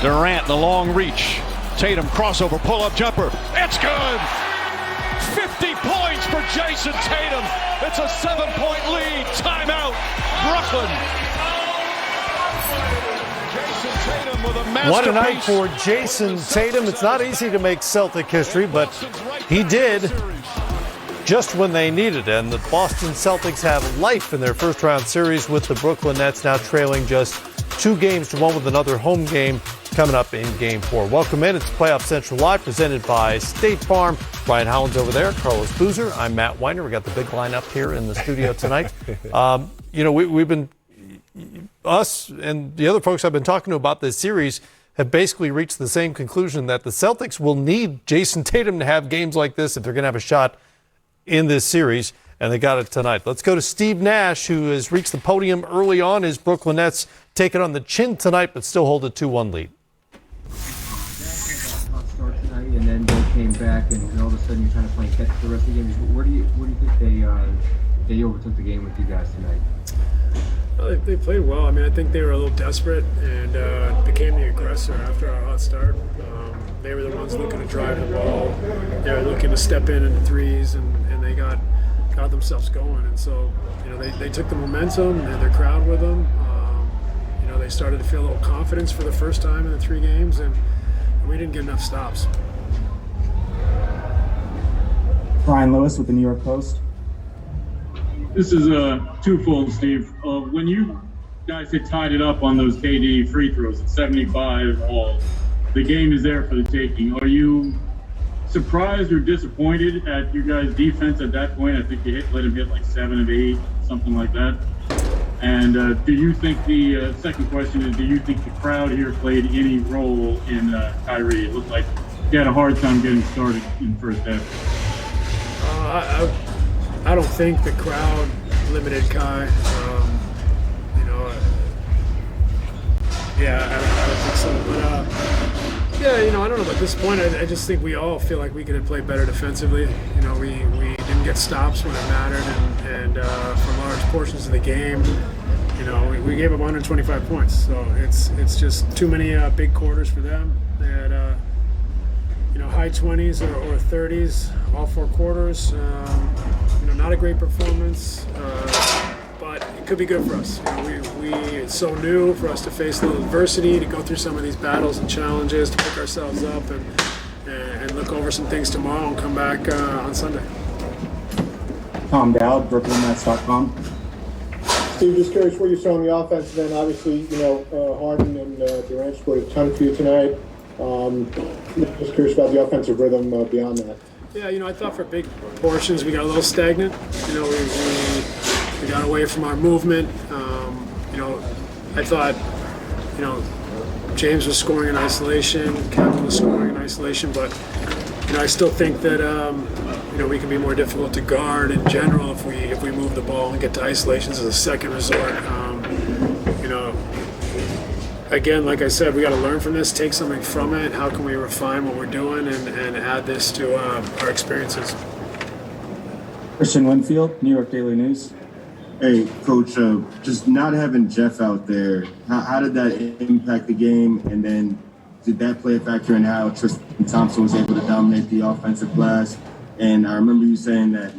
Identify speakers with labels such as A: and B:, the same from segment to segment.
A: Durant, the long reach. Tatum, crossover, pull-up jumper. It's good! 50 points for Jayson Tatum. It's a 7-point lead. Timeout, Brooklyn. Jayson Tatum with a masterpiece.
B: What a night for Jayson Tatum. It's not easy to make Celtic history, but he did just when they needed it. And the Boston Celtics have life in their first-round series with the Brooklyn Nets now trailing just 2-1 with another home game coming up in Game 4. Welcome in. It's Playoff Central Live, presented by State Farm. Brian Howland's over there. Carlos Boozer. I'm Matt Weiner. We got the big lineup here in the studio tonight. We've been, us and the other folks I've been talking to about this series have basically reached the same conclusion that the Celtics will need Jayson Tatum to have games like this if they're going to have a shot in this series, and they got it tonight. Let's go to Steve Nash, who has reached the podium early on. His Brooklyn Nets take it on the chin tonight, but still hold a 2-1 lead.
C: Start tonight, and then they came back, and all of a sudden you're kind of playing catch the rest of the game. Where do you think they overtook the game with you guys tonight?
D: Well, they played well. I mean, I think they were a little desperate and became the aggressor after our hot start. They were the ones looking to drive the ball. They were looking to step in the threes, and they got themselves going. And so, they took the momentum and their crowd with them. They started to feel a little confidence for the first time in the 3 games, and we didn't get enough stops.
E: Brian Lewis with the New York Post.
F: This is twofold, Steve. When you guys had tied it up on those KD free throws at 75 all, the game is there for the taking. Are you surprised or disappointed at your guys' defense at that point? I think you let him hit like 7 of 8, something like that. And do you think the second question is, do you think the crowd here played any role in Kyrie? It looked like he had a hard time getting started in the first half.
D: I don't think the crowd limited Kai. I don't think so. But I don't know. At this point, I just think we all feel like we could have played better defensively. We didn't get stops when it mattered, and for large portions of the game, we gave up 125 points. So it's just too many big quarters for them. They had high 20s or 30s all 4 quarters. Not a great performance, but it could be good for us. It's so new for us to face a little adversity, to go through some of these battles and challenges, to pick ourselves up and look over some things tomorrow and come back on Sunday.
E: Tom Dowd, BrooklynNets.com.
G: Steve, just curious what you saw on the offense. Then obviously, Harden and Durant scored a ton for you tonight. Just curious about the offensive rhythm beyond that.
D: Yeah, I thought for big portions we got a little stagnant. We got away from our movement. I thought, James was scoring in isolation, Kevin was scoring in isolation, but I still think that we can be more difficult to guard in general if we move the ball and get to isolations as a second resort. Again, like I said, we got to learn from this, take something from it. How can we refine what we're doing and add this to our experiences?
E: Christian Winfield, New York Daily News.
H: Hey, Coach, just not having Jeff out there, how did that impact the game? And then did that play a factor in how Tristan Thompson was able to dominate the offensive glass? And I remember you saying that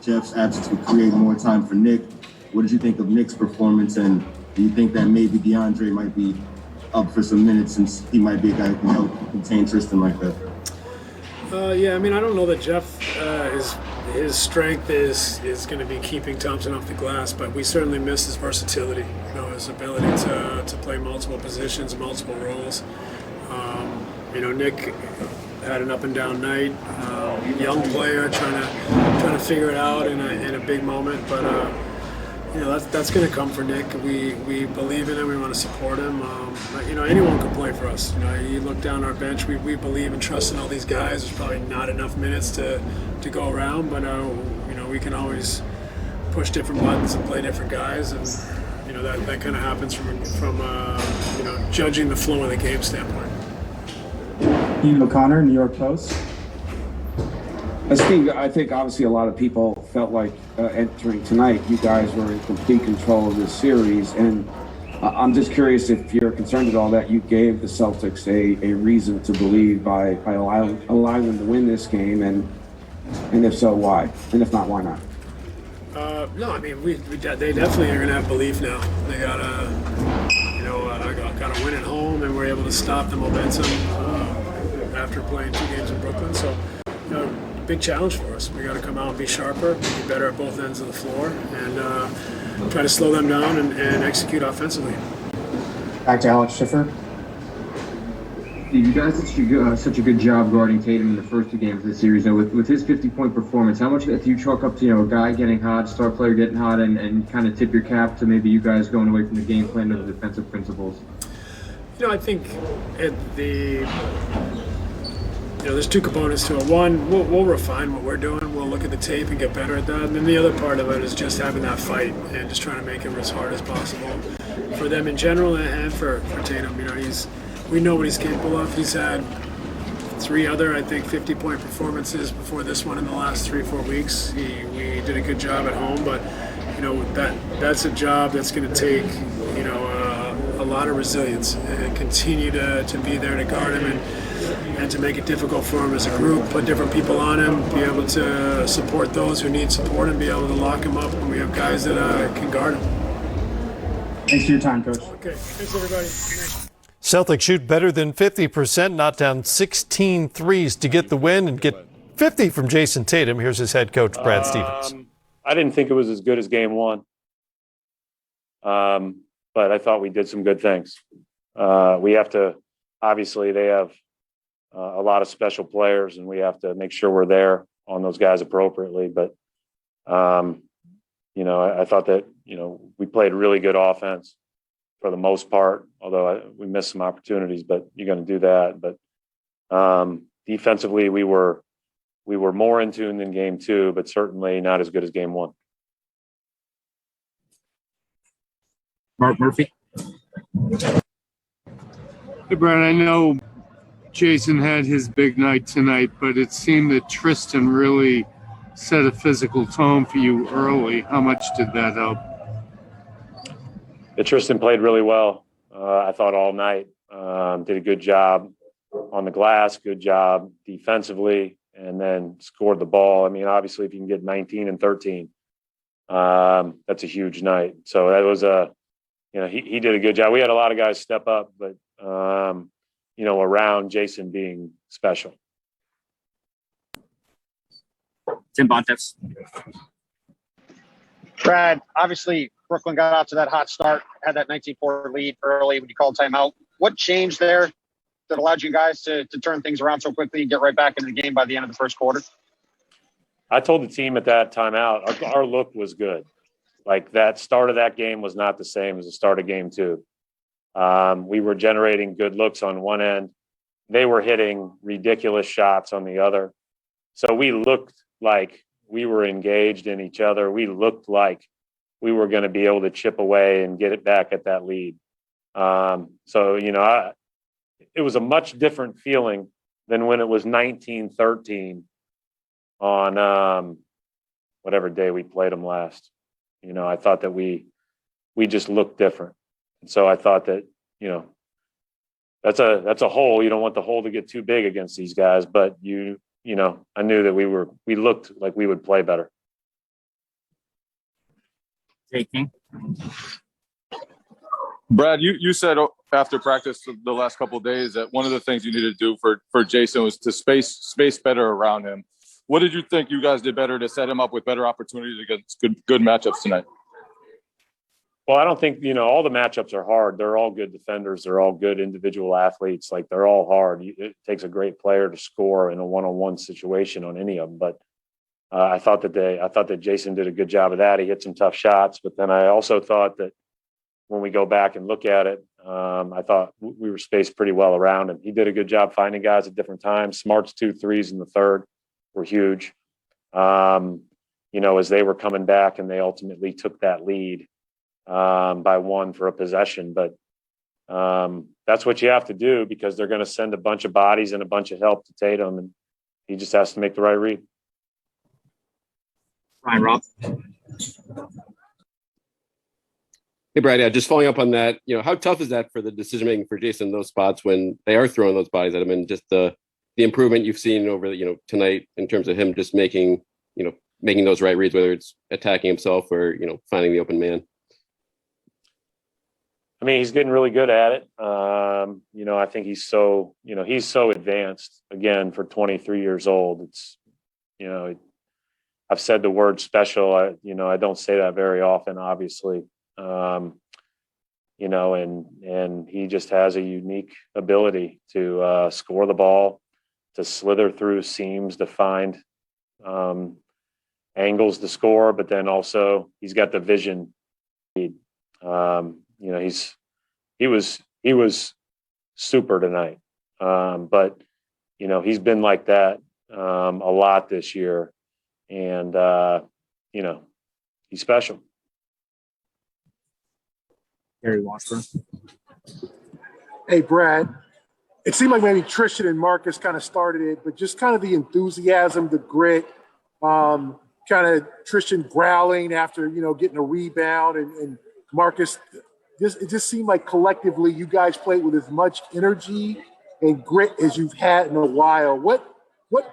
H: Jeff's absence would create more time for Nick. What did you think of Nick's performance? And do you think that maybe DeAndre might be up for some minutes since he might be a guy who can help contain Tristan like that?
D: I don't know that Jeff, his strength is going to be keeping Thompson off the glass, but we certainly miss his versatility, his ability to play multiple positions, multiple roles. Nick had an up and down night, young player trying to figure it out in a big moment, but that's going to come for Nick. We believe in him. We want to support him. Anyone can play for us. You look down our bench. We believe and trust in all these guys. There's probably not enough minutes to go around, but we can always push different buttons and play different guys, and that kind of happens from judging the flow of the game standpoint.
E: Ian O'Connor, New York Post.
I: Steve, I think obviously a lot of people felt like entering tonight, you guys were in complete control of this series, and I'm just curious if you're concerned at all that you gave the Celtics a reason to believe by allowing them to win this game, and if so, why? And if not, why not?
D: No, I mean, they definitely are going to have belief now. They got to win at home, and we're able to stop the momentum after playing 2 games in Brooklyn. So, big challenge for us. We got to come out and be sharper, be better at both ends of the floor, and try to slow them down and execute offensively.
E: Back to Alex Schiffer.
C: You guys did such a good job guarding Tatum in the first 2 games of the series. Now, with his 50-point performance, how much do you chalk up to a guy getting hot, star player getting hot, and kind of tip your cap to maybe you guys going away from the game plan to the defensive principles?
D: I think there's 2 components to it. One, we'll refine what we're doing. We'll look at the tape and get better at that. And then the other part of it is just having that fight and just trying to make it as hard as possible for them in general and for Tatum. We know what he's capable of. He's had 3 other, I think, 50-point performances before this one in the last 3-4 weeks. We did a good job at home, but that's a job that's going to take a lot of resilience and continue to be there to guard him and to make it difficult for him as a group, put different people on him, be able to support those who need support, and be able to lock him up when we have guys that can guard him.
E: Thanks for your time, Coach.
D: Okay, thanks everybody. Thanks.
B: Celtics shoot better than 50%, knock down 16 threes to get the win and get 50 from Jayson Tatum. Here's his head coach, Brad Stevens.
J: I didn't think it was as good as game 1. But I thought we did some good things. We have to, obviously they have a lot of special players, and we have to make sure we're there on those guys appropriately. But, I thought that, we played really good offense for the most part, although we missed some opportunities, but you're going to do that. But defensively, we were more in tune than game 2, but certainly not as good as game 1.
E: Mark Murphy.
K: Hey, Brad, I know Jayson had his big night tonight, but it seemed that Tristan really set a physical tone for you early. How much did that help?
J: Tristan played really well. I thought all night. Did a good job on the glass, good job defensively, and then scored the ball. I mean, obviously, if you can get 19 and 13, that's a huge night. So that was he did a good job. We had a lot of guys step up, but, around Jayson being special.
E: Tim Bontemps.
L: Brad, obviously, Brooklyn got out to that hot start, had that 19-4 lead early when you called timeout. What changed there that allowed you guys to turn things around so quickly and get right back into the game by the end of the first quarter?
J: I told the team at that timeout, our look was good. Like that start of that game was not the same as the start of game 2. We were generating good looks on one end. They were hitting ridiculous shots on the other. So we looked like we were engaged in each other. We looked like we were going to be able to chip away and get it back at that lead. It was a much different feeling than when it was 19-13 on whatever day we played them last. I thought that we just looked different. And so I thought that, that's a hole. You don't want the hole to get too big against these guys, but I knew that we looked like we would play better.
E: Taking.
M: Brad, you said after practice the last couple of days that one of the things you needed to do for Jayson was to space better around him. What did you think you guys did better to set him up with better opportunities against good matchups tonight?
J: Well, I don't think, all the matchups are hard. They're all good defenders. They're all good individual athletes. Like, they're all hard. It takes a great player to score in a one-on-one situation on any of them. But I thought that Jayson did a good job of that. He hit some tough shots. But then I also thought that when we go back and look at it, I thought we were spaced pretty well around him. He did a good job finding guys at different times. Smart's 2 threes in the third were huge. As they were coming back and they ultimately took that lead by 1 for a possession. But that's what you have to do because they're going to send a bunch of bodies and a bunch of help to Tatum, and he just has to make the right read.
E: Ryan Robb.
N: Hey, Brad, yeah, just following up on that, how tough is that for the decision making for Jayson in those spots when they are throwing those bodies at him, and just the improvement you've seen over tonight in terms of him just making those right reads, whether it's attacking himself or finding the open man.
J: I mean, he's getting really good at it. I think he's so advanced again for 23 years old. It's, I've said the word special. I don't say that very often, obviously. And he just has a unique ability to score the ball, to slither through seams, to find angles to score, but then also he's got the vision. He was super tonight, but he's been like that a lot this year, and he's special.
O: Gary Washburn.
G: Hey, Brad. It seemed like maybe Tristan and Marcus kind of started it, but just kind of the enthusiasm, the grit, kind of Tristan growling after, getting a rebound, and Marcus, it just seemed like collectively you guys played with as much energy and grit as you've had in a while. What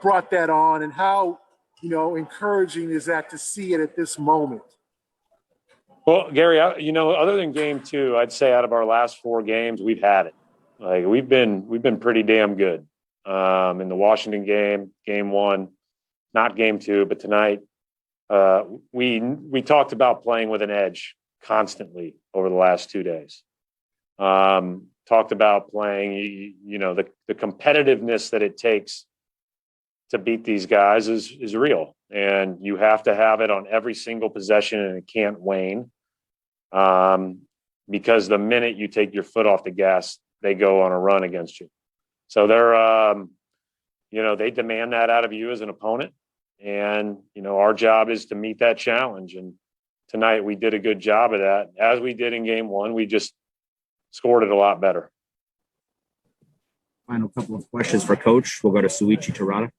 G: brought that on, and how, encouraging is that to see it at this moment?
J: Well, Gary, other than game 2, I'd say out of our last 4 games, we've had it. Like we've been pretty damn good. In the Washington game 1, not game 2, but tonight, we talked about playing with an edge constantly over the last 2 days. Talked about playing, the competitiveness that it takes to beat these guys is real, and you have to have it on every single possession, and it can't wane. Because the minute you take your foot off the gas, they go on a run against you. So they're, they demand that out of you as an opponent. And, our job is to meet that challenge. And tonight we did a good job of that. As we did in game 1, we just scored it a lot better.
O: Final couple of questions for Coach. We'll go to Suichi Terada.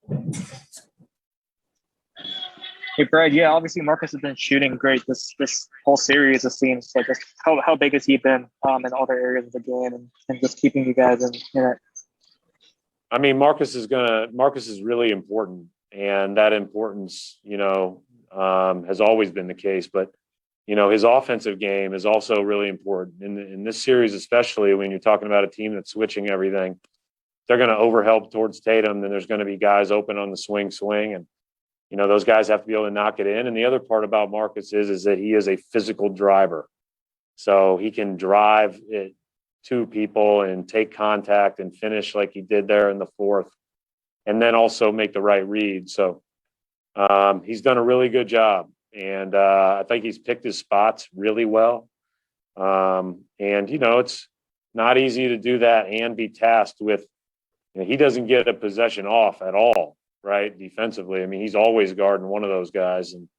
P: Hey, Brad, yeah, obviously Marcus has been shooting great this whole series, it seems. Like, how big has he been in other areas of the game and just keeping you guys in it?
J: I mean, Marcus is really important, and that importance, has always been the case. But, his offensive game is also really important. In this series, especially when you're talking about a team that's switching everything, they're going to overhelp towards Tatum, then there's going to be guys open on the swing, and those guys have to be able to knock it in. And the other part about Marcus is that he is a physical driver. So he can drive it to people and take contact and finish like he did there in the 4th, and then also make the right read. So he's done a really good job. And I think he's picked his spots really well. And, it's not easy to do that and be tasked with, he doesn't get a possession off at all. Right, defensively. I mean, he's always guarding one of those guys, and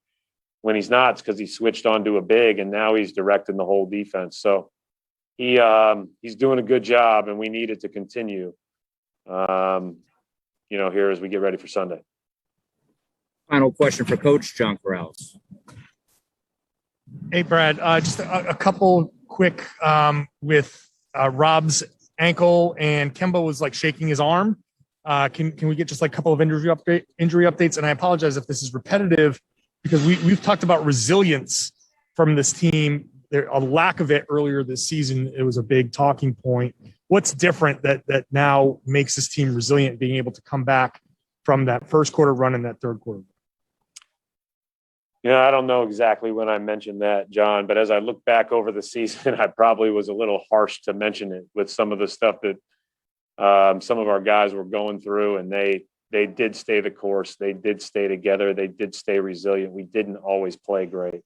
J: when he's not, it's because he switched onto a big, and now he's directing the whole defense. So he's doing a good job, and we need it to continue. Here as we get ready for Sunday.
O: Final question for Coach John Corrales.
Q: Hey, Brad, just a couple quick with Rob's ankle, and Kemba was like shaking his arm. Can we get just like a couple of injury updates? And I apologize if this is repetitive, because we've talked about resilience from this team. There a lack of it earlier this season. It was a big talking point. What's different that now makes this team resilient, being able to come back from that first quarter run and that third quarter?
J: I don't know exactly when I mentioned that, John, but as I look back over the season, I probably was a little harsh to mention it with some of the stuff that some of our guys were going through, and they did stay the course. They did stay together. They did stay resilient. We didn't always play great.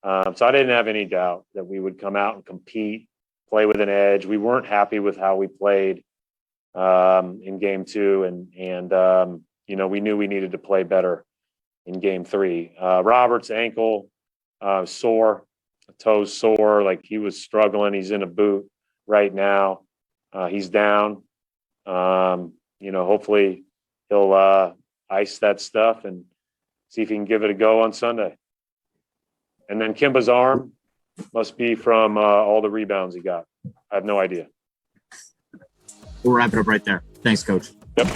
J: So I didn't have any doubt that we would come out and compete, play with an edge. We weren't happy with how we played in game 2, and we knew we needed to play better in game 3. Robert's ankle sore, toes sore, like he was struggling. He's in a boot right now. He's down. Hopefully he'll ice that stuff and see if he can give it a go on Sunday. And then Kemba's arm, Must be from all the rebounds he got. I have no idea.
O: We'll wrap it up right there. Thanks, Coach.
J: Yep.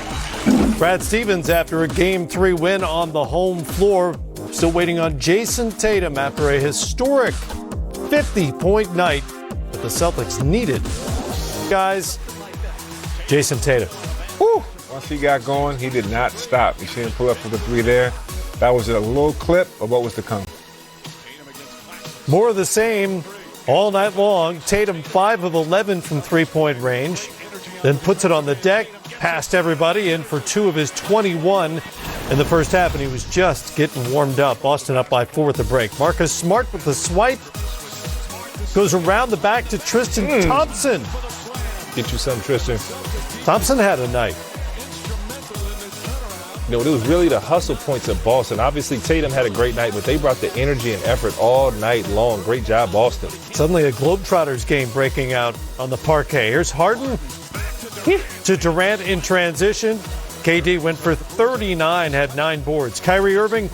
B: Brad Stevens after a Game 3 win on the home floor. Still waiting on Jayson Tatum after a historic 50-point night that the Celtics needed. Guys, Jayson Tatum.
R: Woo. Once he got going, he did not stop. You see him pull up for the three there. That was a little clip of what was to come.
B: More of the same all night long. Tatum 5 of 11 from three-point range. Then puts it on the deck, past everybody, in for 2 of his 21 in the first half, and he was just getting warmed up. Boston up by 4 at the break. Marcus Smart with the swipe. Goes around the back to Tristan Thompson.
R: Get you some, Tristan.
B: Thompson had a night.
R: You know, it was really the hustle points of Boston. Obviously, Tatum had a great night, but they brought the energy and effort all night long. Great job, Boston.
B: Suddenly a Globetrotters game breaking out on the parquet. Here's Harden to Durant in transition. KD went for 39, had 9 boards. Kyrie Irving,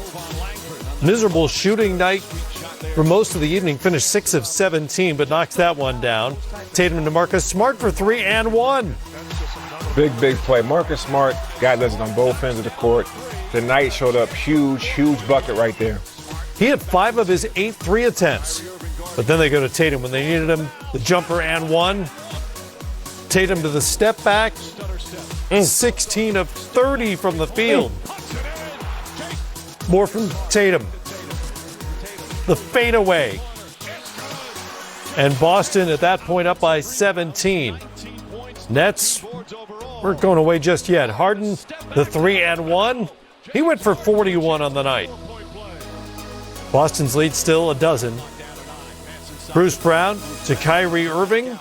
B: miserable shooting night for most of the evening. Finished 6 of 17, but knocks that one down. Tatum to Marcus Smart for 3 and 1.
R: Big play. Marcus Smart got us on both ends of the court. Tonight showed up huge bucket right there.
B: He had 5 of his 8 3 attempts. But then they go to Tatum when they needed him. The jumper and 1. Tatum to the step back. 16 of 30 from the field. More from Tatum. The fadeaway. And Boston at that point up by 17. Nets weren't going away just yet. Harden, the 3 and 1. He went for 41 on the night. Boston's lead still a dozen. Bruce Brown to Kyrie Irving.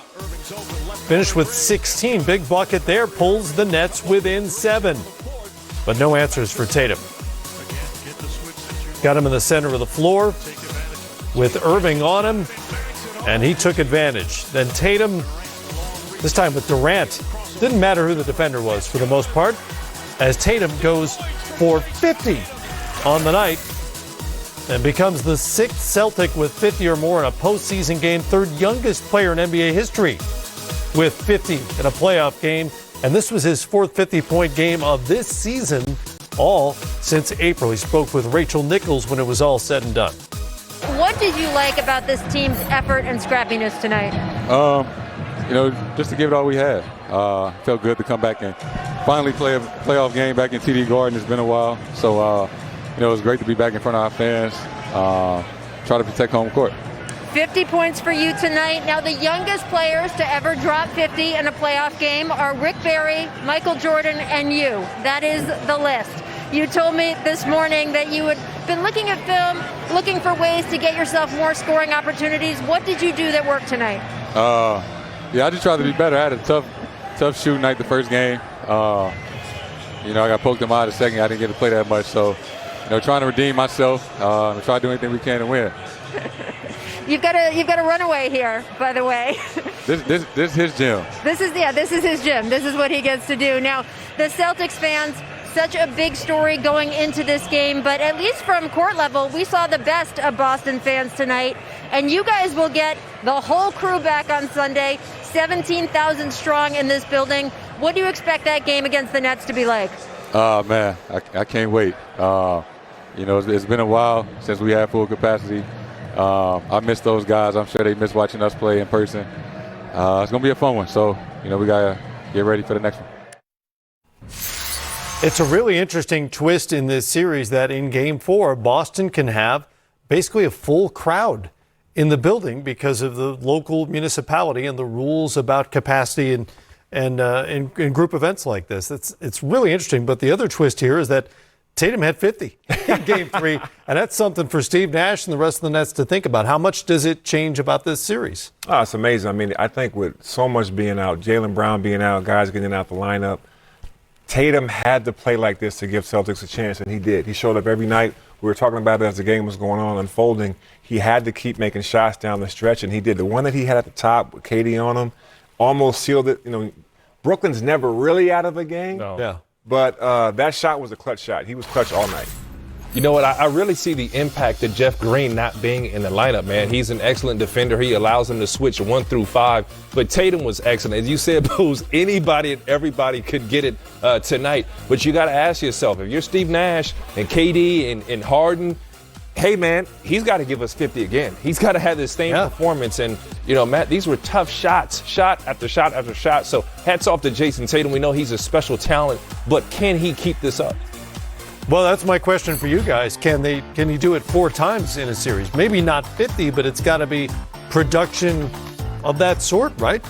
B: Finished with 16. Big bucket there. Pulls the Nets within 7. But no answers for Tatum. Got him in the center of the floor with Irving on him. And he took advantage. Then Tatum, this time with Durant. Didn't matter who the defender was for the most part, as Tatum goes for 50 on the night and becomes the 6th Celtic with 50 or more in a postseason game, 3rd youngest player in NBA history with 50 in a playoff game. And this was his 4th 50-point game of this season, all since April. He spoke with Rachel Nichols when it was all said and done.
S: What did you like about this team's effort and scrappiness tonight?
M: You know, just to give it all we had. Felt good to come back and finally play a playoff game back in TD Garden. It's been a while. So, you know, it was great to be back in front of our fans. Try to protect home court.
S: 50 points for you tonight. Now, the youngest players to ever drop 50 in a playoff game are Rick Barry, Michael Jordan, and you. That is the list. You told me this morning that you had been looking at film, looking for ways to get yourself more scoring opportunities. What did you do that worked tonight?
M: Yeah, I just tried to be better. I had a tough shooting night the first game. You know, I got poked in my eye the second. I didn't get to play that much. So, you know, trying to redeem myself and try to do anything we can to win.
S: You've got a runaway here, by the way.
M: This is his gym.
S: This is his gym. This is what he gets to do. Now, the Celtics fans, such a big story going into this game, but at least from court level, we saw the best of Boston fans tonight. And you guys will get the whole crew back on Sunday, 17,000 strong in this building. What do you expect that game against the Nets to be like?
M: Man, I can't wait. You know, it's been a while since we had full capacity. I miss those guys. I'm sure they miss watching us play in person. It's going to be a fun one. So, you know, we got to get ready for the next one.
B: It's a really interesting twist in this series that in Game 4, Boston can have basically a full crowd in the building because of the local municipality and the rules about capacity and in group events like this. It's really interesting. But the other twist here is that Tatum had 50 in Game 3, and that's something for Steve Nash and the rest of the Nets to think about. How much does it change about this series?
R: Oh, it's amazing. I mean, I think with so much being out, Jaylen Brown being out, guys getting out the lineup, Tatum had to play like this to give Celtics a chance, and he did. He showed up every night. We were talking about it as the game was going on, unfolding. He had to keep making shots down the stretch, and he did. The one that he had at the top with KD on him almost sealed it. You know, Brooklyn's never really out of a game.
B: No. Yeah.
R: But that shot was a clutch shot. He was clutch all night.
T: You know what? I really see the impact of Jeff Green not being in the lineup, man. He's an excellent defender. He allows him to switch 1 through 5. But Tatum was excellent. As you said, Booze, anybody and everybody could get it tonight. But you got to ask yourself, if you're Steve Nash and KD and Harden, hey, man, he's got to give us 50 again. He's got to have this same performance. And, you know, Matt, these were tough shots, shot after shot after shot. So hats off to Jayson Tatum. We know he's a special talent. But can he keep this up?
B: Well, that's my question for you guys. Can he do it 4 times in a series? Maybe not 50, but it's got to be production of that sort, right?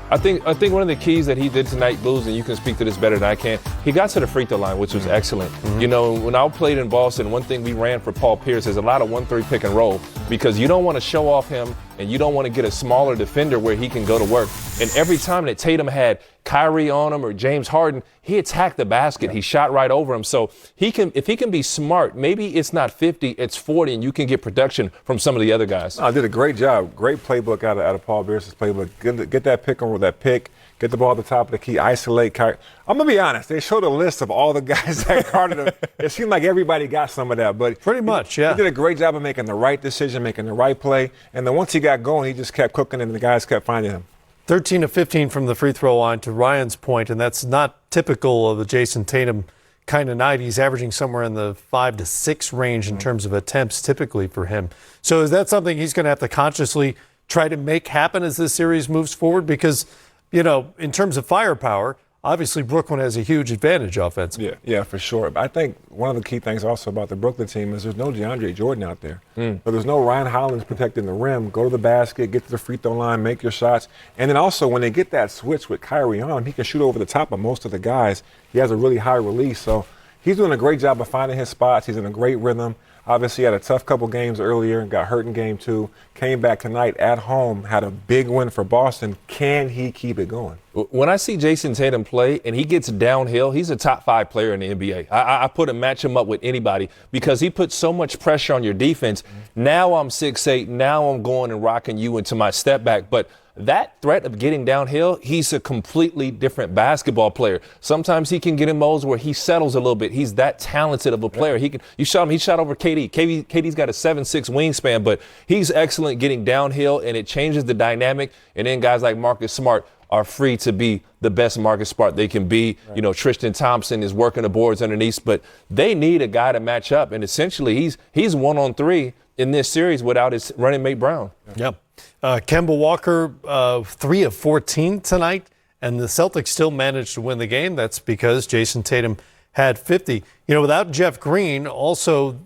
T: I think one of the keys that he did tonight, Blues, and you can speak to this better than I can, he got to the free throw line, which was excellent. Mm-hmm. You know, when I played in Boston, one thing we ran for Paul Pierce is a lot of 1-3 pick and roll, because you don't want to show off him and you don't want to get a smaller defender where he can go to work. And every time that Tatum had Kyrie on him or James Harden, he attacked the basket. He shot right over him. So if he can be smart, maybe it's not 50, it's 40, and you can get production from some of the other guys.
R: I did a great job. Great playbook out of Paul Pierce's playbook. Get that pick on with that pick. Get the ball at the top of the key. Isolate Kyrie. I'm going to be honest. They showed a list of all the guys that guarded him. It seemed like everybody got some of that. But
B: pretty much, yeah.
R: He did a great job of making the right decision, making the right play. And then once he got going, he just kept cooking, and the guys kept finding him.
B: 13 of 15 from the free throw line, to Ryan's point, and that's not typical of the Jayson Tatum kind of night. He's averaging somewhere in the 5 to 6 range in terms of attempts typically for him. So is that something he's going to have to consciously try to make happen as this series moves forward? Because, you know, in terms of firepower, obviously Brooklyn has a huge advantage offensively.
R: Yeah, for sure. But I think one of the key things also about the Brooklyn team is there's no DeAndre Jordan out there. So there's no Ryan Hollins protecting the rim. Go to the basket, get to the free throw line, make your shots. And then also when they get that switch with Kyrie on, he can shoot over the top of most of the guys. He has a really high release. So he's doing a great job of finding his spots. He's in a great rhythm. Obviously, he had a tough couple games earlier, got hurt in game 2, came back tonight at home, had a big win for Boston. Can he keep it going?
T: When I see Jayson Tatum play and he gets downhill, he's a top 5 player in the NBA. I match him up with anybody because he puts so much pressure on your defense. Now I'm 6'8", now I'm going and rocking you into my step back. But that threat of getting downhill, he's a completely different basketball player. Sometimes he can get in modes where he settles a little bit. He's that talented of a player. He shot over KD. KD's got a 7'6" wingspan, but he's excellent getting downhill, and it changes the dynamic. And then guys like Marcus Smart are free to be the best Marcus Smart they can be. Right. You know, Tristan Thompson is working the boards underneath, but they need a guy to match up. And essentially, he's 1-on-3 in this series without his running mate Brown.
B: Yep. Kemba Walker, 3 of 14 tonight, and the Celtics still managed to win the game. That's because Jayson Tatum had 50. You know, without Jeff Green, also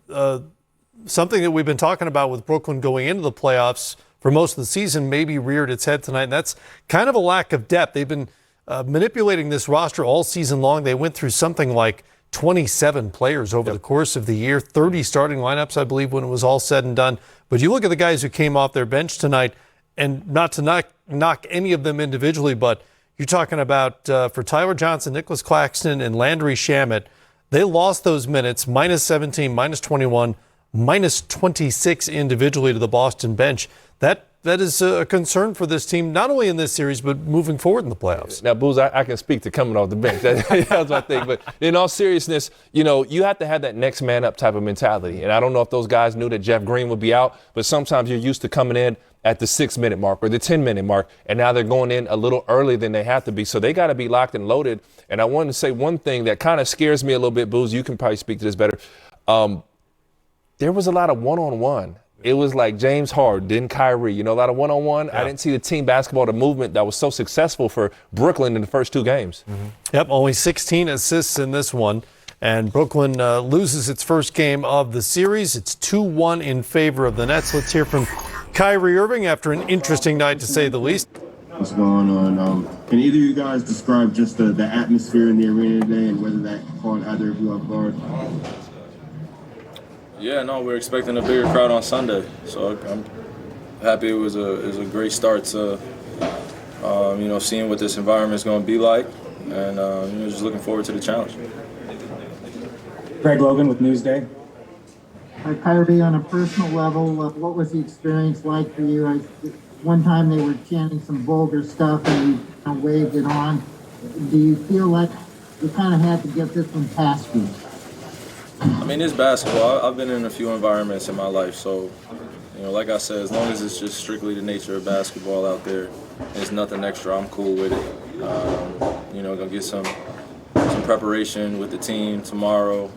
B: something that we've been talking about with Brooklyn going into the playoffs for most of the season maybe reared its head tonight, and that's kind of a lack of depth. They've been manipulating this roster all season long. They went through something like 27 players over the course of the year, 30 starting lineups, I believe, when it was all said and done. But you look at the guys who came off their bench tonight, and not to knock any of them individually, but you're talking about for Tyler Johnson, Nicholas Claxton, and Landry Shamet, they lost those minutes, minus 17, minus 21, minus 26 individually to the Boston bench. That is a concern for this team, not only in this series, but moving forward in the playoffs.
T: Now, Booz, I can speak to coming off the bench. That's my thing. But in all seriousness, you know, you have to have that next man up type of mentality. And I don't know if those guys knew that Jeff Green would be out, but sometimes you're used to coming in at the 6-minute mark or the 10-minute mark, and now they're going in a little earlier than they have to be. So they got to be locked and loaded. And I wanted to say one thing that kind of scares me a little bit, Booz. You can probably speak to this better. There was a lot of one-on-one. It was like James Harden, then Kyrie, you know, a lot of one-on-one. Yeah. I didn't see the team basketball, the movement that was so successful for Brooklyn in the first 2 games.
B: Mm-hmm. Yep, only 16 assists in this one. And Brooklyn loses its first game of the series. It's 2-1 in favor of the Nets. Let's hear from Kyrie Irving after an interesting night, to say the least.
H: What's going on? Can either of you guys describe just the atmosphere in the arena today and whether that caught either of you off guard?
U: Yeah, no, we're expecting a bigger crowd on Sunday, so I'm happy it was a great start to, seeing what this environment is going to be like, and just looking forward to the challenge.
E: Greg Logan with Newsday.
V: Kyrie, on a personal level, what was the experience like for you? One time they were chanting some vulgar stuff and you kind of waved it on. Do you feel like you kind of had to get this one past you?
U: I mean, it's basketball. I've been in a few environments in my life, so like I said, as long as it's just strictly the nature of basketball out there, there's nothing extra. I'm cool with it. Gonna get some preparation with the team tomorrow,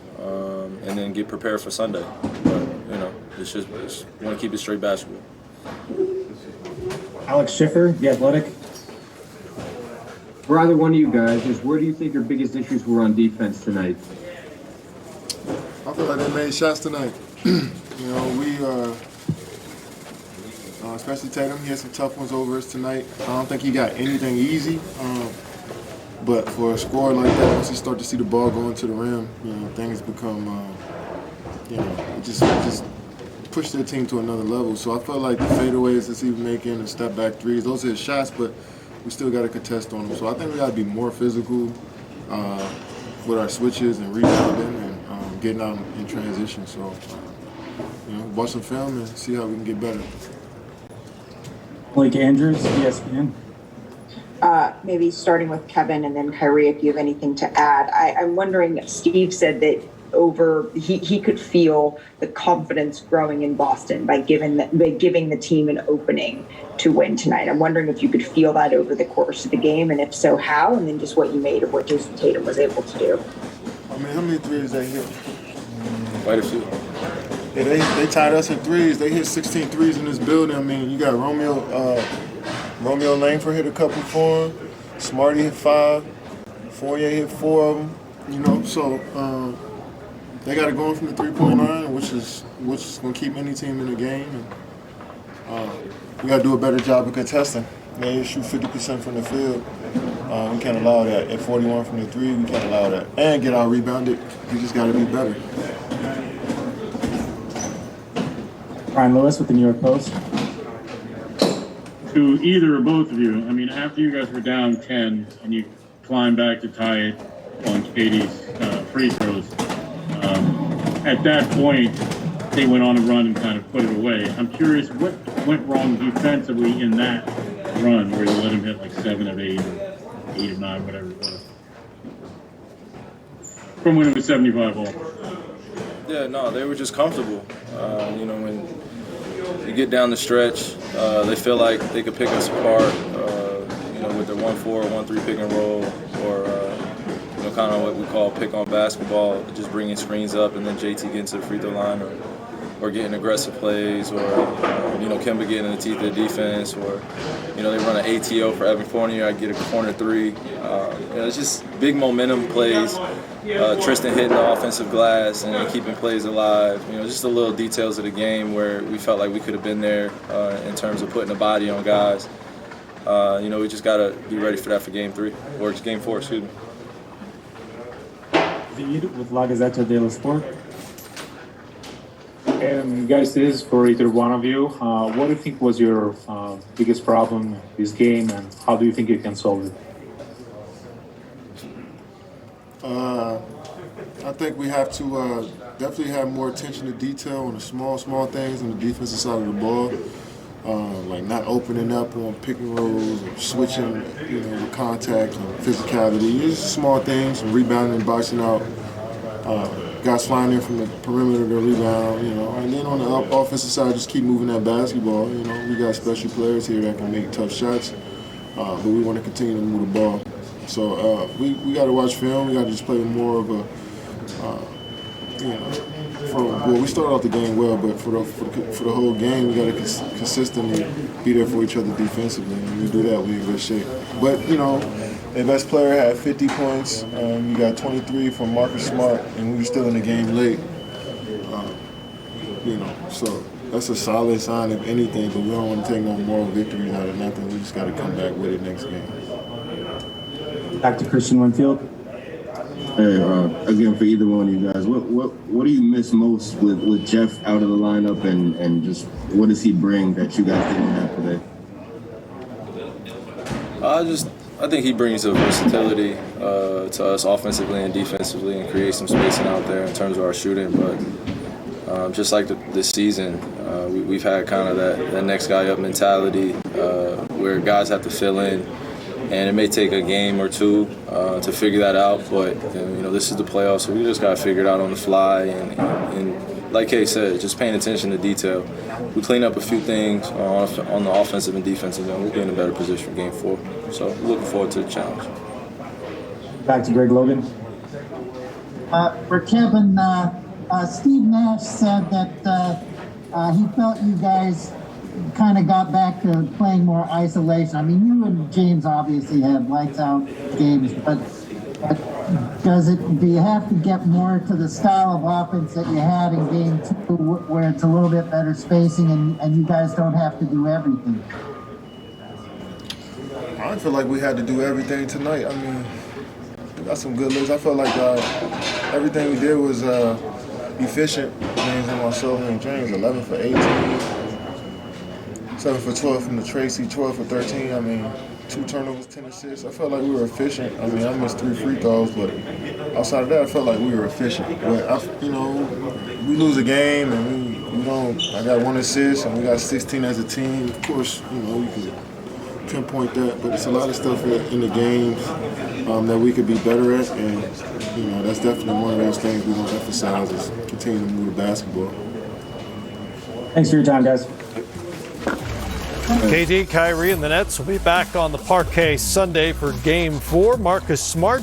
U: and then get prepared for Sunday. But it's just want to keep it straight basketball.
E: Alex Schiffer, The Athletic.
C: For either one of you guys, where do you think your biggest issues were on defense tonight?
A: I feel like they made shots tonight. Especially Tatum, he had some tough ones over us tonight. I don't think he got anything easy. But for a scorer like that, once you start to see the ball going to the rim, things become, it just push their team to another level. So I felt like the fadeaways that he was making and step back threes, those are his shots, but we still got to contest on them. So I think we got to be more physical with our switches and rebounding and getting out in transition. So, watch some film and see how we can get better.
E: Blake Andrews, ESPN.
F: Maybe starting with Kevin and then Kyrie, if you have anything to add. I'm wondering, Steve said that he could feel the confidence growing in Boston by giving the team an opening to win tonight. I'm wondering if you could feel that over the course of the game, and if so, how, and then just what you made of what Jayson Tatum was able to do.
A: I mean, how many threes they hit?
U: Quite a few.
A: Yeah, they tied us in threes. They hit 16 threes in this building. I mean, you got Romeo Langford hit a couple for him. Smarty hit 5. Fournier hit 4 of them. So they got it going from the 3-point line, which is going to keep any team in the game. And we got to do a better job of contesting. They shoot 50% from the field. We can't allow that. At 41 from the 3, we can't allow that. And get out rebounded. We just got to be better.
E: Brian Lewis with the New York Post.
W: To either or both of you, I mean, after you guys were down 10 and you climbed back to tie it on Katie's free throws, at that point, they went on a run and kind of put it away. I'm curious, what went wrong defensively in that run where you let him hit like 7 of 8 or 8 of 9, whatever it was? From when it was 75 all.
U: Yeah, no, they were just comfortable. When you get down the stretch, they feel like they could pick us apart, with their 1-4, 1-3 pick and roll, or kind of what we call pick on basketball, just bringing screens up and then JT getting to the free throw line, or getting aggressive plays, or Kemba getting in the teeth of the defense, or they run an ATO for Evan Fournier, I get a corner 3. It's just big momentum plays. Tristan hitting the offensive glass and keeping plays alive. Just the little details of the game where we felt like we could have been there in terms of putting a body on guys. We just got to be ready for that for Game 3, or Game 4, excuse me.
E: With La Gazzetta dello Sport.
X: Guys, this is for either one of you. What do you think was your biggest problem this game, and how do you think you can solve it?
A: I think we have to definitely have more attention to detail on the small things on the defensive side of the ball, like not opening up on pick and rolls or switching, with contact and physicality. It's just small things, and rebounding, boxing out, guys flying in from the perimeter to rebound, and then on the offensive side, just keep moving that basketball. We got special players here that can make tough shots, but we want to continue to move the ball. So we got to watch film. We got to just play more of a, we started off the game well, but for the whole game, we got to consistently be there for each other defensively. And when we do that, we're in good shape. But their best player had 50 points. You got 23 from Marcus Smart, and we were still in the game late. So that's a solid sign of anything. But we don't want to take no moral victories out of nothing. We just got to come back with it next game.
E: Back to Christian Winfield.
H: Hey, again, for either one of you guys, what do you miss most with Jeff out of the lineup, and just what does he bring that you guys didn't have today?
U: I think he brings a versatility to us offensively and defensively, and creates some spacing out there in terms of our shooting. But just like this season, we've had kind of that next guy up mentality where guys have to fill in. and it may take a game or two to figure that out. But this is the playoffs, so we just got to figure it out on the fly. And like Kay said, just paying attention to detail. We clean up a few things on the offensive and defensive, and we'll be in a better position for Game 4. So we're looking forward to the challenge.
E: Back to Greg Logan.
V: For Kevin, Steve Nash said that he felt you guys kind of got back to playing more isolation. I mean, you and James obviously had lights out games, but do you have to get more to the style of offense that you had in Game 2 where it's a little bit better spacing and you guys don't have to do everything?
A: I feel like we had to do everything tonight. I mean, we got some good looks. I felt like everything we did was efficient. James and myself and James, 11 for 18, 7 for 12 from the Tracy, 12 for 13. I mean, 2 turnovers, 10 assists. I felt like we were efficient. I mean, I missed 3 free throws, but outside of that, I felt like we were efficient. But we lose a game and we don't. I got 1 assist and we got 16 as a team. Of course, we can pinpoint that, but it's a lot of stuff in the games that we could be better at, and that's definitely one of those things we don't emphasize is continue to move the basketball.
E: Thanks for your time, guys.
B: KD, Kyrie, and the Nets will be back on the parquet Sunday for Game 4. Marcus Smart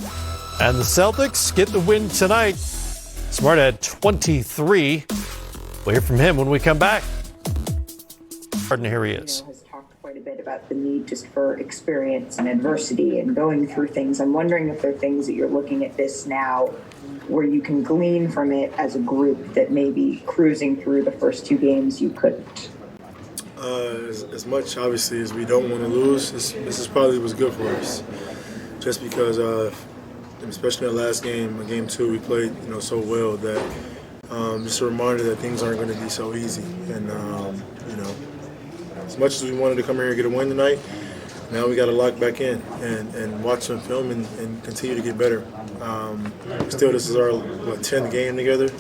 B: and the Celtics get the win tonight. Smart had 23. We'll hear from him when we come back. Harden, here he is.
F: Has talked quite a bit about the need just for experience and adversity and going through things. I'm wondering if there are things that you're looking at this now where you can glean from it as a group that maybe cruising through the first 2 games you couldn't.
A: As much, obviously, as we don't want to lose, this is probably what's good for us. Just because, especially in the last game, Game 2, we played so well that just a reminder that things aren't going to be so easy. And, as much as we wanted to come here and get a win tonight, now we got to lock back in and watch some film and continue to get better. Still, this is our 10th game together.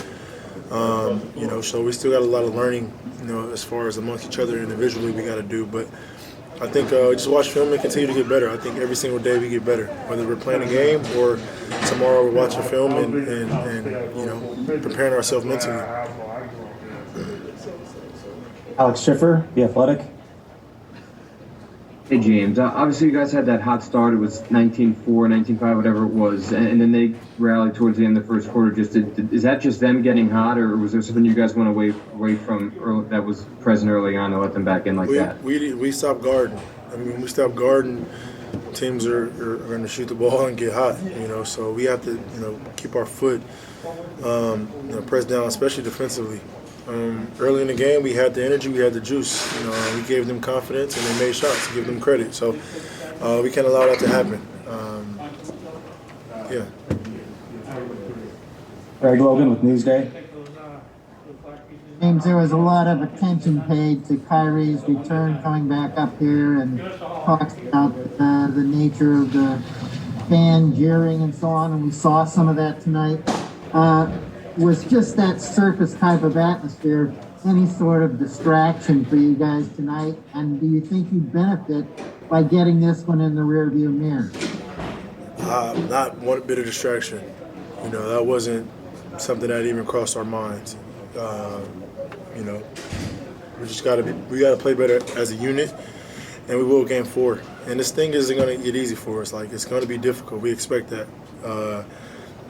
A: So we still got a lot of learning, as far as amongst each other individually we got to do. But I think just watch film and continue to get better. I think every single day we get better, whether we're playing a game or tomorrow we're watching film and preparing ourselves mentally.
E: Alex Schiffer, The Athletic.
C: Hey, James. Obviously, you guys had that hot start. It was 19-4, 19-5, whatever it was. And then they rallied towards the end of the first quarter. Is that just them getting hot, or was there something you guys went away from early, that was present early on to let them back in like that?
A: We stopped guarding. I mean, when we stop guarding, teams are going to shoot the ball and get hot, So we have to, keep our foot, pressed down, especially defensively. Early in the game, we had the energy, we had the juice. We gave them confidence, and they made shots to give them credit. So we can't allow that to happen. Yeah.
E: Greg Logan with Newsday.
V: James, there was a lot of attention paid to Kyrie's return coming back up here and talks about the nature of the fan jeering and so on, and we saw some of that tonight. Was just that surface type of atmosphere any sort of distraction for you guys tonight? And do you think you benefit by getting this one in the rearview mirror?
A: Not one bit of distraction. That wasn't something that even crossed our minds. We just gotta play better as a unit, and we will Game 4. And this thing isn't gonna get easy for us. It's gonna be difficult. We expect that.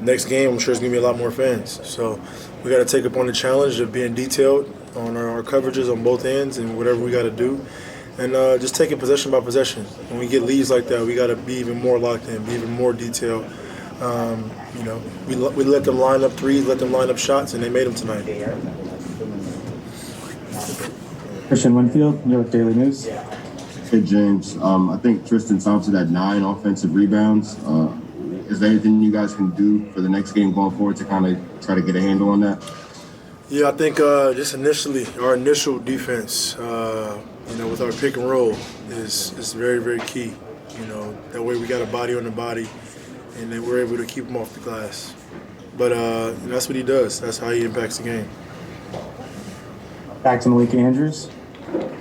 A: Next game, I'm sure it's going to be a lot more fans. So we got to take up on the challenge of being detailed on our coverages on both ends and whatever we got to do. And just take it possession by possession. When we get leads like that, we got to be even more locked in, be even more detailed. We let them line up threes, let them line up shots, and they made them tonight.
E: Christian Winfield, New York Daily News.
H: Hey, James. I think Tristan Thompson had 9 offensive rebounds. Is there anything you guys can do for the next game going forward to kind of try to get a handle on that?
A: Yeah, I think just initially, our initial defense, with our pick and roll is very, very key. That way we got a body on the body, and then we're able to keep him off the glass. But that's what he does. That's how he impacts the game.
E: Back to Malika Andrews.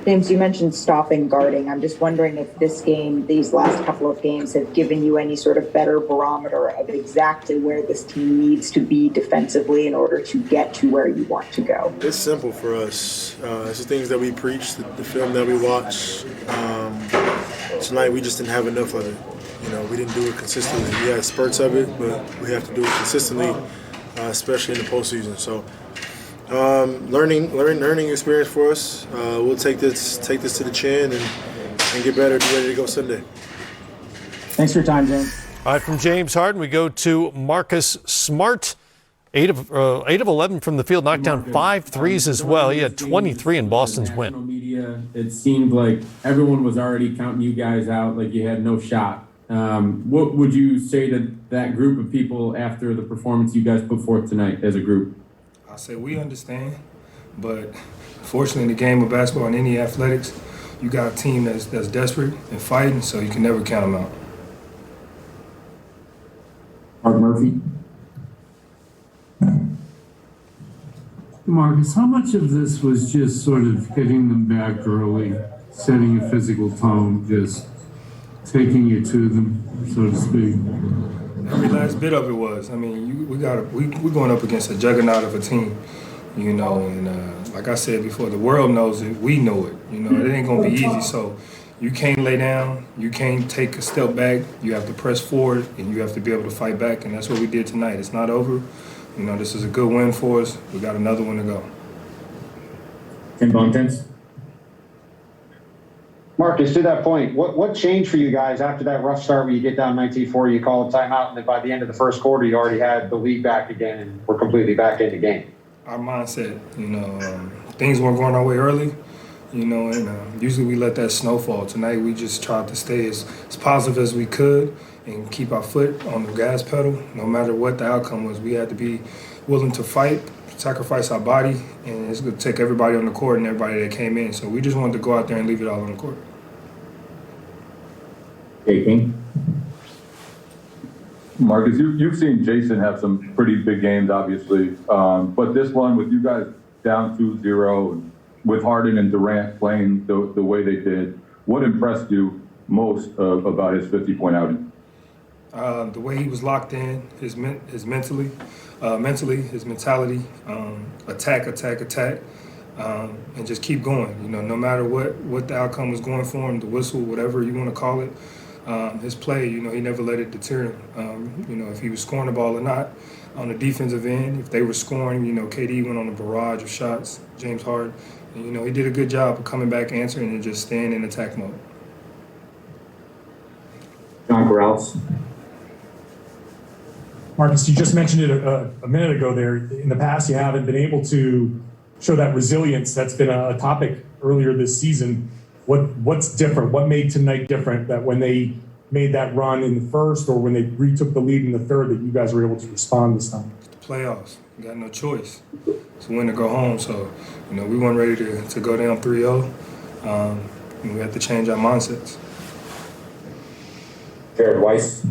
F: James, you mentioned stopping guarding. I'm just wondering if this game, these last couple of games, have given you any sort of better barometer of exactly where this team needs to be defensively in order to get to where you want to go.
A: It's simple for us. It's the things that we preach, the film that we watch. Tonight we just didn't have enough of it. We didn't do it consistently. We had spurts of it, but we have to do it consistently, especially in the postseason. So, learning experience for us. We'll take this to the chin and get better, be ready to go Sunday.
E: Thanks for your time, James.
B: All right, from James Harden, we go to Marcus Smart. 8 of 11 from the field, knocked down 5 threes as well. He had 23 in Boston's win.
D: Media, it seemed like everyone was already counting you guys out, like you had no shot. What would you say to that group of people after the performance you guys put forth tonight as a group?
I: I say we understand, but unfortunately in the game of basketball and any athletics, you got a team that's desperate and fighting, so you can never count them out.
D: Mark Murphy.
K: Marcus, how much of this was just sort of hitting them back early, setting a physical tone, just taking it to them, so to speak?
I: Every last bit of it was. I mean, we're going up against a juggernaut of a team, and like I said before, the world knows it. We know it. It ain't gonna be easy. So you can't lay down. You can't take a step back. You have to press forward, and you have to be able to fight back. And that's what we did tonight. It's not over. This is a good win for us. We got another one to go.
D: Tim Buntins.
L: Marcus, to that point, what changed for you guys after that rough start where you get down 19-4, you call a timeout, and then by the end of the first quarter, you already had the lead back again and we're completely back in the game?
I: Our mindset, things weren't going our way early, and usually we let that snowfall. Tonight, we just tried to stay as positive as we could and keep our foot on the gas pedal. No matter what the outcome was, we had to be willing to fight, sacrifice our body, and it's going to take everybody on the court and everybody that came in. So we just wanted to go out there and leave it all on the court.
Y: Marcus, you've seen Jayson have some pretty big games, obviously, but this one with you guys down 2-0, with Harden and Durant playing the way they did, what impressed you most about his 50-point outing?
I: The way he was locked in, his mentality, attack, and just keep going. No matter what the outcome was going for him, the whistle, whatever you want to call it, his play, he never let it deter him. If he was scoring the ball or not. On the defensive end, if they were scoring, KD went on a barrage of shots, James Harden, and, he did a good job of coming back, answering, and just staying in attack mode.
D: John Corrales.
Q: Marcus, you just mentioned it a minute ago there. In the past, you haven't been able to show that resilience. That's been a topic earlier this season. What's different? What made tonight different, that when they made that run in the first or when they retook the lead in the third, that you guys were able to respond this time?
I: It's the playoffs. We got no choice. It's a win to go home. So, we weren't ready to go down 3-0. And we had to change our mindsets.
D: Jared Weiss.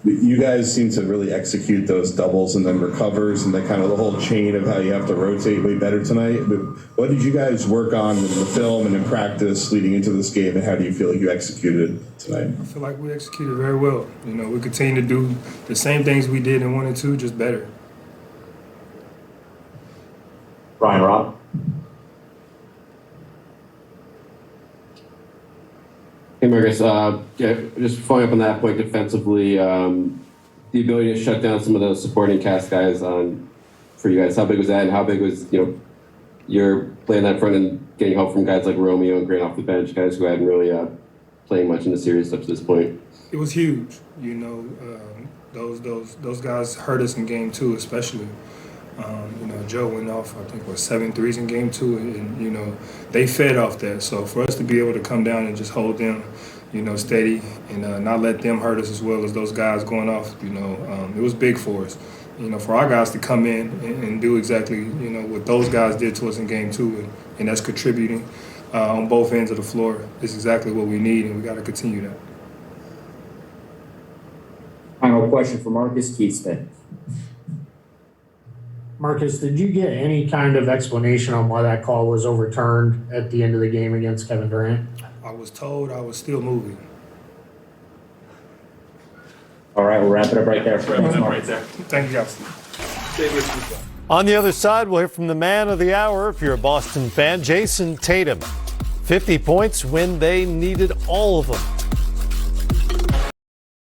Z: You guys seem to really execute those doubles and then recovers and the kind of the whole chain of how you have to rotate way better tonight. But what did you guys work on in the film and in practice leading into this game, and how do you feel like you executed tonight?
I: I feel like we executed very well. We continue to do the same things we did in 1 and 2, just better.
D: Brian Robb. Hey, Marcus, just following up on that point defensively, the ability to shut down some of those supporting cast guys for you guys, how big was that, and how big was, your playing that front and getting help from guys like Romeo and Grant off the bench, guys who hadn't really played much in the series up to this point?
I: It was huge. Those guys hurt us in game 2 especially. Joe went off, I think, 7 threes in game 2, and, they fed off that. So for us to be able to come down and just hold them, steady and not let them hurt us as well as those guys going off, it was big for us. For our guys to come in and do exactly, what those guys did to us in game 2, and that's contributing on both ends of the floor is exactly what we need, and we got to continue that.
O: Final question for Marcus Keith Smith.
G: Marcus, did you get any kind of explanation on why that call was overturned at the end of the game against Kevin Durant?
I: I was told I was still moving.
L: All right, we'll wrap it up right there.
I: Thank you, guys.
B: On the other side, we'll hear from the man of the hour, if you're a Boston fan, Jayson Tatum. 50 points when they needed all of them.